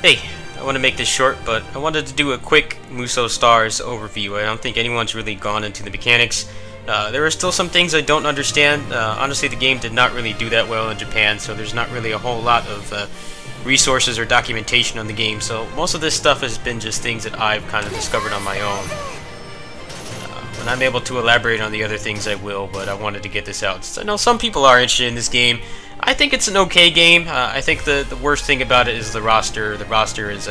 Hey, I want to make this short, but I wanted to do a quick Muso Stars overview. I don't think anyone's really gone into the mechanics. There are still some things I don't understand. Honestly, the game did not really do that well in Japan, so there's not really a whole lot of resources or documentation on the game. So most of this stuff has been just things that I've kind of discovered on my own. When I'm able to elaborate on the other things, I will, but I wanted to get this out. So I know some people are interested in this game. I think it's an okay game. I think the worst thing about it is the roster. The roster is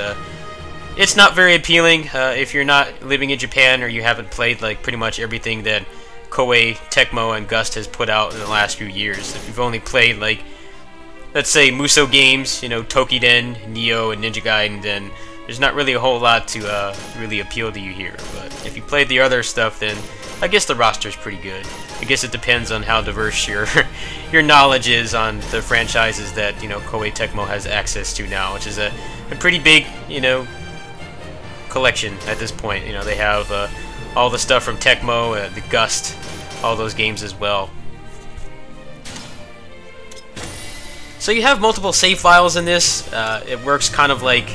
it's not very appealing if you're not living in Japan or you haven't played like pretty much everything that Koei, Tecmo, and Gust has put out in the last few years. If you've only played like, let's say, Muso games, you know, Tokiden, Neo, and Ninja Gaiden, then there's not really a whole lot to really appeal to you here. But if you played the other stuff, then I guess the roster's pretty good. I guess it depends on how diverse your your knowledge is on the franchises that, you know, Koei Tecmo has access to now, which is a pretty big, you know, collection at this point. You know, they have all the stuff from Tecmo, the Gust, all those games as well. So you have multiple save files in this. It works kind of like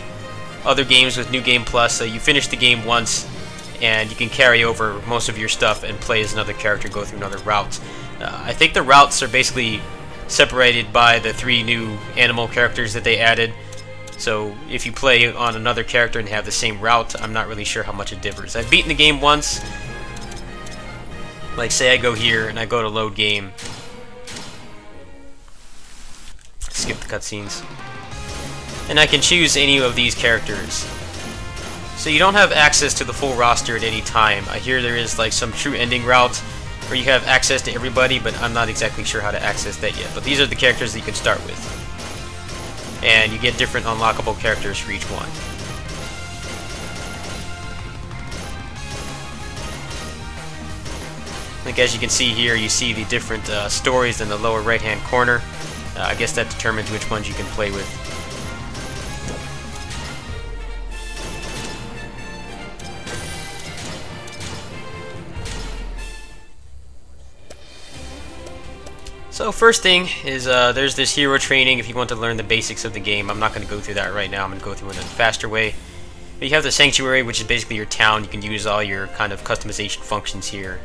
other games with New Game Plus. So you finish the game once, and you can carry over most of your stuff and play as another character, go through another route. I think the routes are basically separated by the 3 new animal characters that they added. So if you play on another character and have the same route, I'm not really sure how much it differs. I've beaten the game once. Like, say I go here and I go to load game. Skip the cutscenes. And I can choose any of these characters. So you don't have access to the full roster at any time. I hear there is like some true ending route where you have access to everybody, but I'm not exactly sure how to access that yet. But these are the characters that you can start with. And you get different unlockable characters for each one. Like, as you can see here, you see the different stories in the lower right hand corner. I guess that determines which ones you can play with. So first thing is there's this hero training if you want to learn the basics of the game. I'm not going to go through that right now. I'm going to go through it in a faster way. But you have the sanctuary, which is basically your town. You can use all your kind of customization functions here.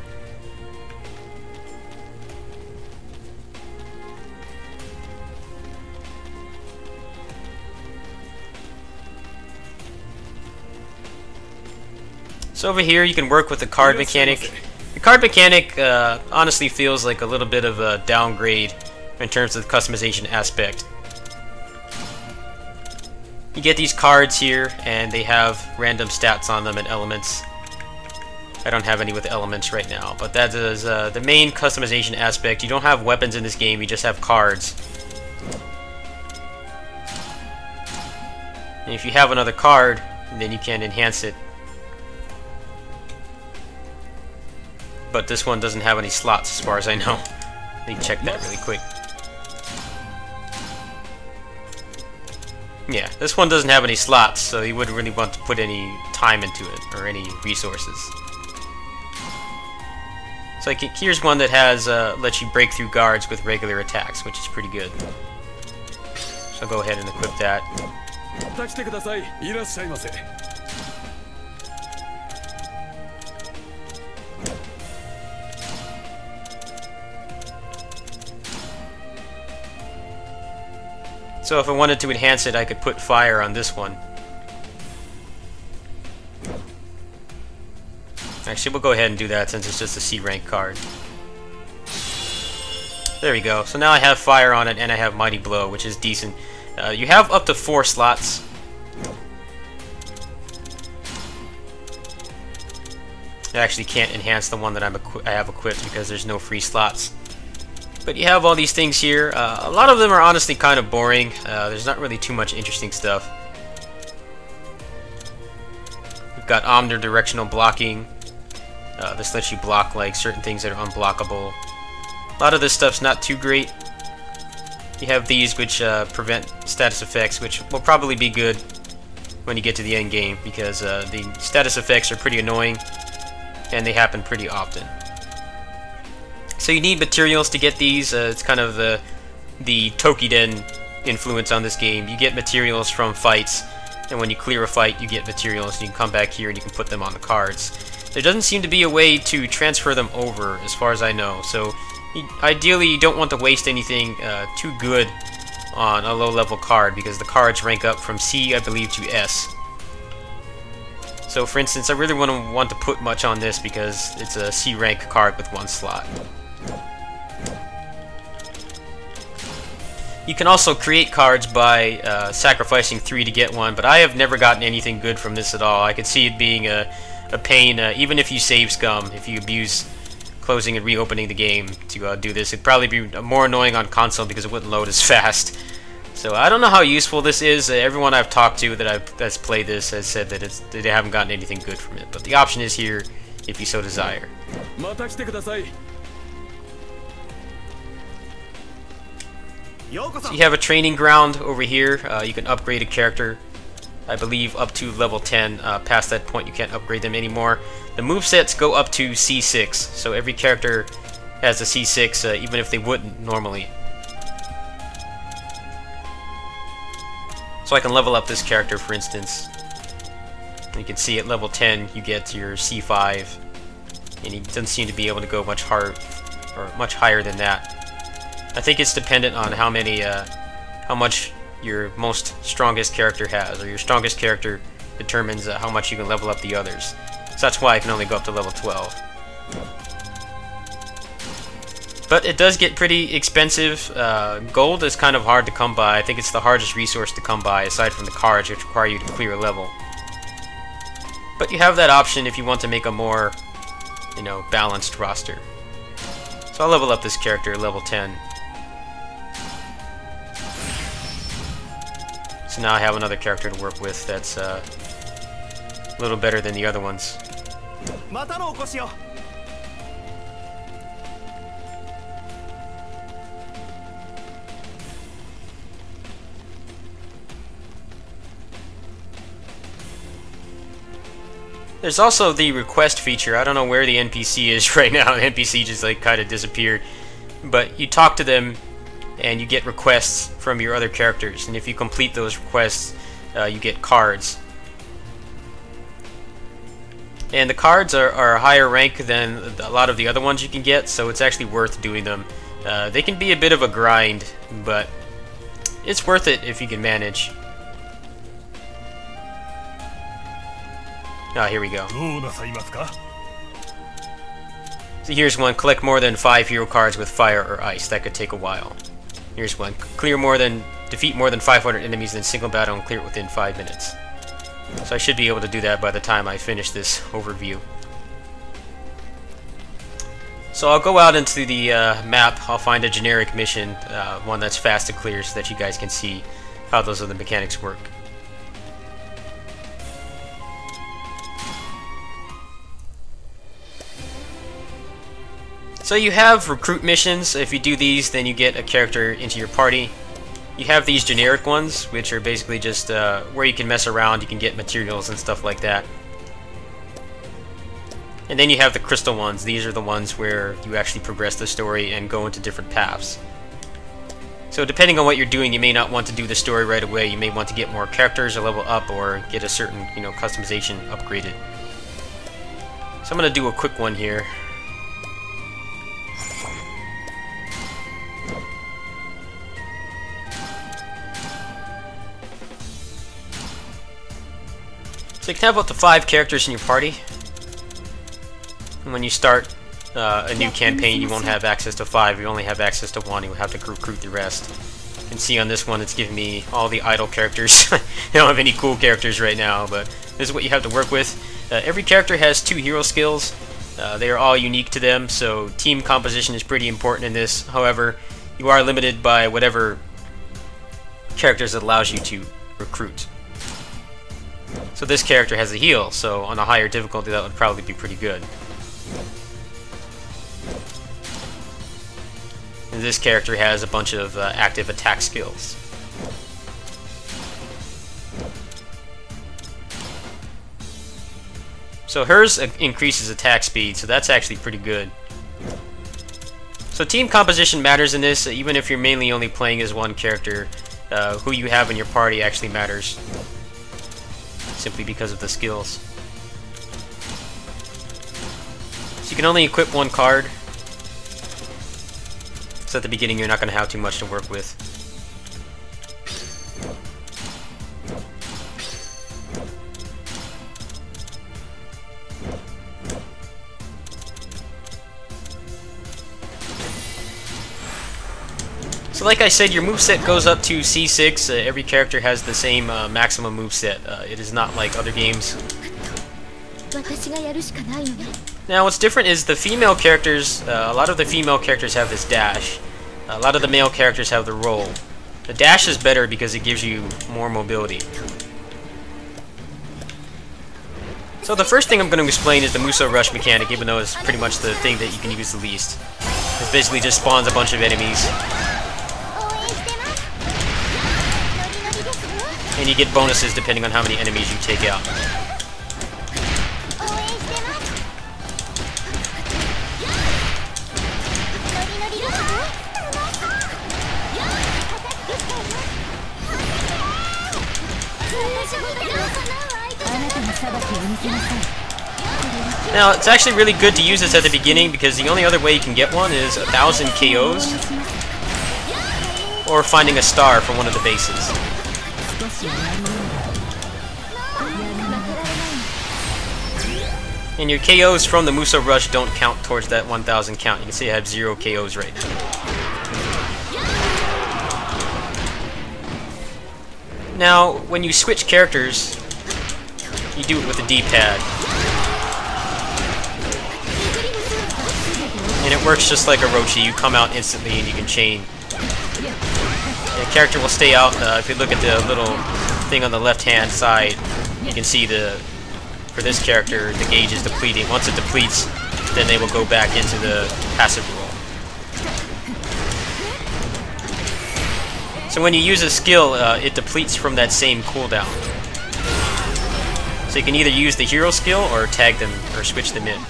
So over here you can work with the card mechanic. The card mechanic honestly feels like a little bit of a downgrade in terms of the customization aspect. You get these cards here and they have random stats on them and elements. I don't have any with elements right now, but that is the main customization aspect. You don't have weapons in this game, you just have cards. And if you have another card, then you can enhance it. But this one doesn't have any slots as far as I know. Let me check that really quick. Yeah, this one doesn't have any slots, so you wouldn't really want to put any time into it, or any resources. So like, here's one that has lets you break through guards with regular attacks, which is pretty good. So I'll go ahead and equip that. So if I wanted to enhance it, I could put fire on this one. Actually, we'll go ahead and do that since it's just a C rank card. There we go. So now I have fire on it and I have Mighty Blow, which is decent. You have up to 4 slots. I actually can't enhance the one that I have equipped because there's no free slots. But you have all these things here. A lot of them are honestly kind of boring. There's not really too much interesting stuff. We've got omnidirectional blocking. This lets you block like certain things that are unblockable. A lot of this stuff's not too great. You have these which prevent status effects, which will probably be good when you get to the end game because the status effects are pretty annoying and they happen pretty often. So you need materials to get these. It's kind of the Tokiden influence on this game. You get materials from fights, and when you clear a fight, you get materials, and you can come back here and you can put them on the cards. There doesn't seem to be a way to transfer them over, as far as I know, so ideally you don't want to waste anything too good on a low-level card, because the cards rank up from C, I believe, to S. So, for instance, I really wouldn't want to put much on this because it's a C rank card with 1 slot. You can also create cards by sacrificing 3 to get 1, but I have never gotten anything good from this at all. I could see it being a pain, even if you save scum, if you abuse closing and reopening the game to do this. It'd probably be more annoying on console because it wouldn't load as fast. So I don't know how useful this is. Everyone I've talked to that's played this has said that they haven't gotten anything good from it. But the option is here if you so desire. So you have a training ground over here. You can upgrade a character, I believe, up to level 10. Past that point, you can't upgrade them anymore. The movesets go up to C6, so every character has a C6, even if they wouldn't normally. So I can level up this character, for instance. You can see at level 10 you get your C5, and he doesn't seem to be able to go much hard or much higher than that. I think it's dependent on how much your most strongest character has, or your strongest character determines how much you can level up the others. So that's why I can only go up to level 12. But it does get pretty expensive. Gold is kind of hard to come by. I think it's the hardest resource to come by, aside from the cards, which require you to clear a level. But you have that option if you want to make a more, balanced roster. So I'll level up this character at level 10. So now I have another character to work with that's a little better than the other ones. There's also the request feature. I don't know where the NPC is right now. The NPC just kind of disappeared. But you talk to them and you get requests from your other characters. And if you complete those requests, you get cards. And the cards are a higher rank than a lot of the other ones you can get, so it's actually worth doing them. They can be a bit of a grind, but it's worth it if you can manage. Ah, here we go. So here's one. Collect more than 5 hero cards with fire or ice. That could take a while. Here's one. Defeat more than 500 enemies in single battle and clear it within 5 minutes. So I should be able to do that by the time I finish this overview. So I'll go out into the map. I'll find a generic mission, one that's fast to clear, so that you guys can see how those other mechanics work. So you have recruit missions. If you do these, then you get a character into your party. You have these generic ones, which are basically just where you can mess around, you can get materials and stuff like that. And then you have the crystal ones. These are the ones where you actually progress the story and go into different paths. So depending on what you're doing, you may not want to do the story right away. You may want to get more characters or level up or get a certain, customization upgraded. So I'm going to do a quick one here. So you can have up to 5 characters in your party. And when you start a new campaign, you won't have access to 5. You only have access to 1. You'll have to recruit the rest. You can see on this one, it's giving me all the idle characters. I don't have any cool characters right now, but this is what you have to work with. Every character has 2 hero skills. They are all unique to them, so team composition is pretty important in this. However, you are limited by whatever characters it allows you to recruit. So this character has a heal, so on a higher difficulty that would probably be pretty good. And this character has a bunch of active attack skills. So hers increases attack speed, so that's actually pretty good. So team composition matters in this, even if you're mainly only playing as one character. Who you have in your party actually matters. simply because of the skills. So you can only equip one card, so at the beginning you're not going to have too much to work with. So like I said, your moveset goes up to C6. Every character has the same maximum moveset. It is not like other games. Now what's different is the female characters, a lot of the female characters have this dash. A lot of the male characters have the roll. The dash is better because it gives you more mobility. So the first thing I'm going to explain is the Musou Rush mechanic, even though it's pretty much the thing that you can use the least. It basically just spawns a bunch of enemies. And you get bonuses depending on how many enemies you take out. Now, it's actually really good to use this at the beginning because the only other way you can get one is 1,000 KOs or finding a star from one of the bases. And your KOs from the Musou Rush don't count towards that 1,000 count. You can see I have 0 KOs right now. Now, when you switch characters, you do it with the D-pad. And it works just like Orochi. You come out instantly and you can chain. The character will stay out. If you look at the little thing on the left-hand side, you can see for this character, the gauge is depleting. Once it depletes, then they will go back into the passive roll. So when you use a skill, it depletes from that same cooldown. So you can either use the hero skill or tag them or switch them in.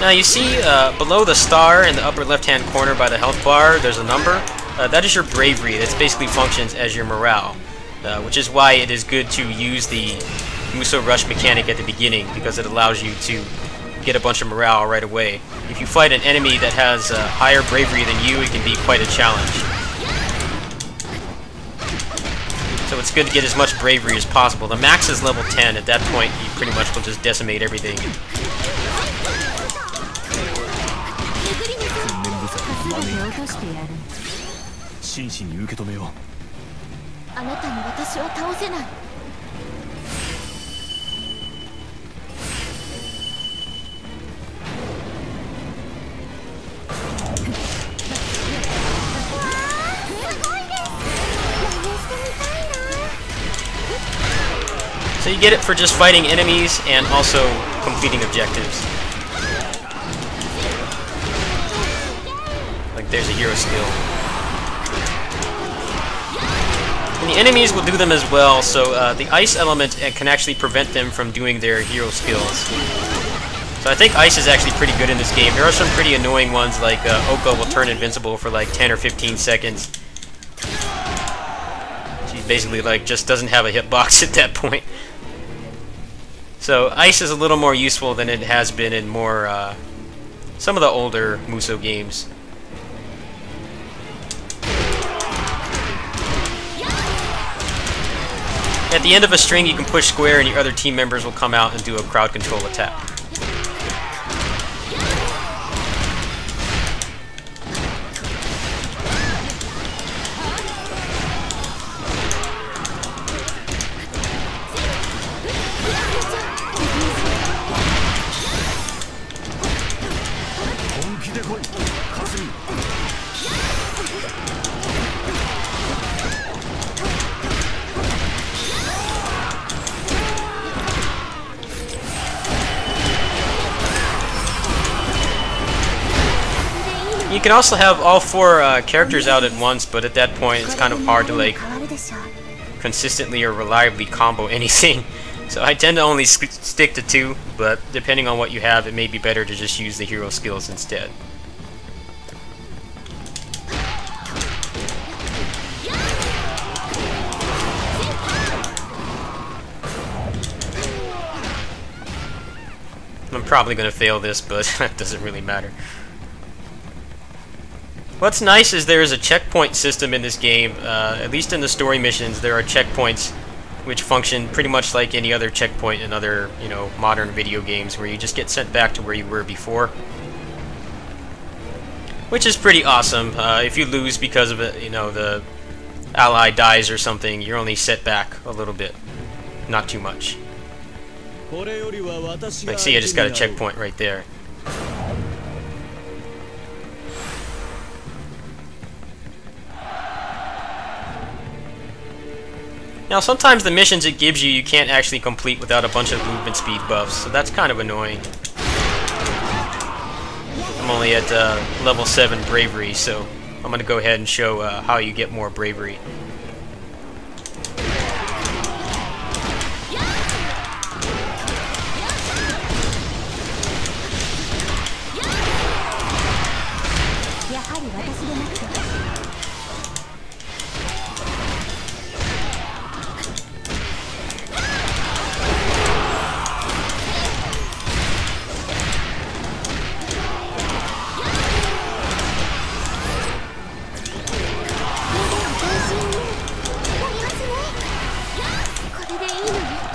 Now you see below the star in the upper left-hand corner by the health bar, there's a number. That is your bravery. That basically functions as your morale, which is why it is good to use the Musou Rush mechanic at the beginning, because it allows you to get a bunch of morale right away. If you fight an enemy that has higher bravery than you, it can be quite a challenge. So it's good to get as much bravery as possible. The max is level 10. At that point, you pretty much will just decimate everything. So you get it for just fighting enemies and also completing objectives. Like there's a hero skill. And the enemies will do them as well, so the ice element can actually prevent them from doing their hero skills. So I think ice is actually pretty good in this game. There are some pretty annoying ones, like Oka will turn invincible for like 10 or 15 seconds. She basically like just doesn't have a hitbox at that point. So ice is a little more useful than it has been in more some of the older Musou games. At the end of a string, you can push square and your other team members will come out and do a crowd control attack. You can also have all 4 characters out at once, but at that point it's kind of hard to like consistently or reliably combo anything. So I tend to only stick to 2, but depending on what you have, it may be better to just use the hero skills instead. probably going to fail this, but that doesn't really matter. What's nice is there is a checkpoint system in this game. At least in the story missions, there are checkpoints which function pretty much like any other checkpoint in other, you know, modern video games, where you just get sent back to where you were before. Which is pretty awesome. If you lose because of it, you know, the ally dies or something, you're only set back a little bit. Not too much. Like, see, I just got a checkpoint right there. Now, sometimes the missions it gives you, you can't actually complete without a bunch of movement speed buffs, so that's kind of annoying. I'm only at level 7 bravery, so I'm going to go ahead and show how you get more bravery.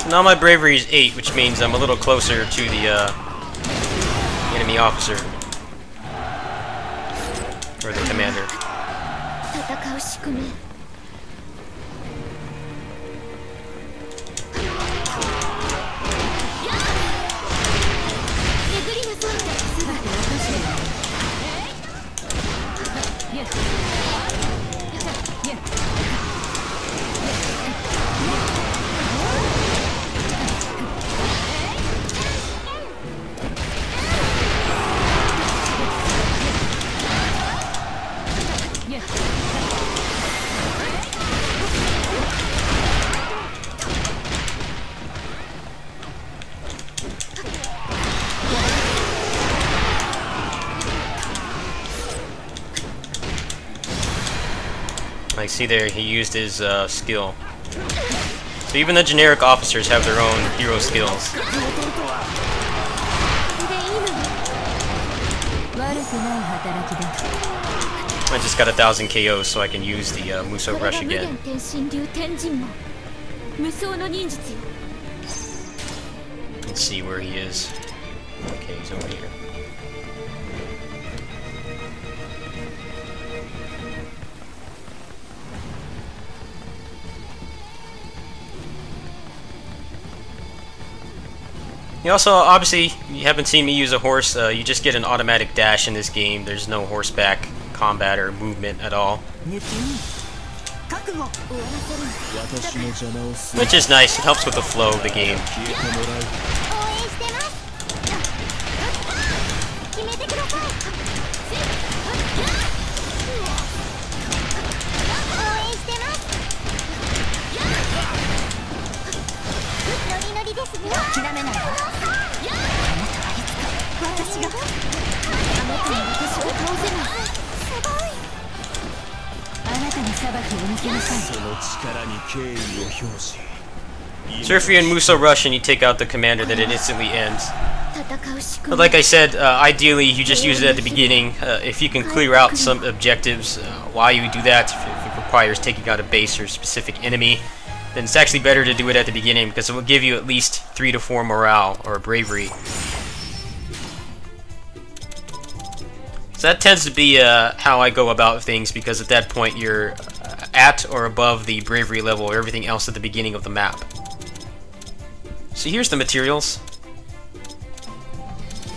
Now my bravery is 8, which means I'm a little closer to the enemy officer. Or the commander. Like, see there, he used his skill. So even the generic officers have their own hero skills. I just got 1,000 KOs, so I can use the Muso Rush again. Let's see where he is. Okay, he's over here. You also, obviously, you haven't seen me use a horse. You just get an automatic dash in this game. There's no horseback combat or movement at all. Which is nice. It helps with the flow of the game. So if you're in Muso Rush and you take out the commander, then it instantly ends. But like I said, ideally you just use it at the beginning. If you can clear out some objectives while you do that, if it requires taking out a base or a specific enemy, then it's actually better to do it at the beginning, because it will give you at least 3 to 4 morale or bravery. So that tends to be how I go about things, because at that point you're at or above the bravery level or everything else at the beginning of the map. So here's the materials.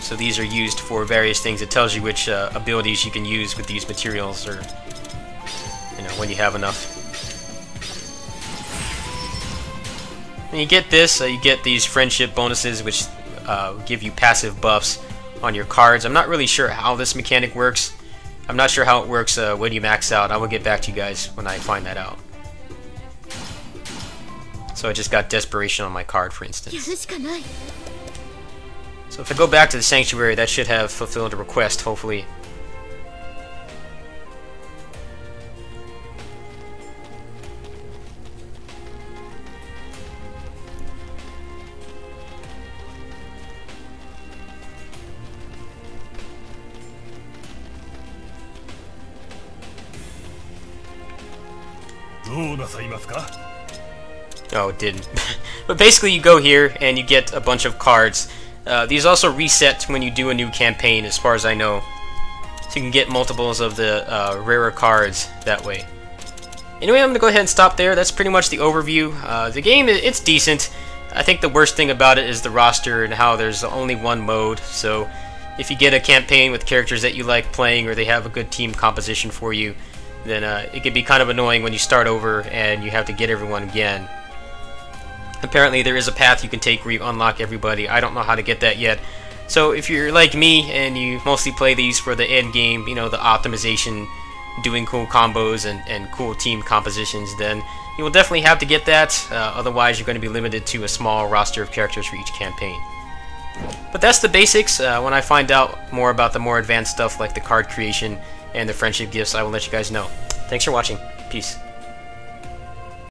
So these are used for various things. It tells you which abilities you can use with these materials, or when you have enough. And you get this, you get these friendship bonuses, which give you passive buffs on your cards. I'm not really sure how this mechanic works. I'm not sure how it works when you max out. I will get back to you guys when I find that out. So I just got Desperation on my card, for instance. So if I go back to the Sanctuary, that should have fulfilled a request, hopefully. Oh, it didn't. But basically you go here and you get a bunch of cards. These also reset when you do a new campaign, as far as I know. So you can get multiples of the rarer cards that way. Anyway, I'm going to go ahead and stop there. That's pretty much the overview. The game, it's decent. I think the worst thing about it is the roster and how there's only one mode. So if you get a campaign with characters that you like playing or they have a good team composition for you, then it can be kind of annoying when you start over and you have to get everyone again. Apparently there is a path you can take where you unlock everybody. I don't know how to get that yet. So if you're like me and you mostly play these for the end game, you know, the optimization, doing cool combos and cool team compositions, then you will definitely have to get that. Otherwise you're going to be limited to a small roster of characters for each campaign. But that's the basics. When I find out more about the more advanced stuff like the card creation and the friendship gifts, I will let you guys know. Thanks for watching. Peace.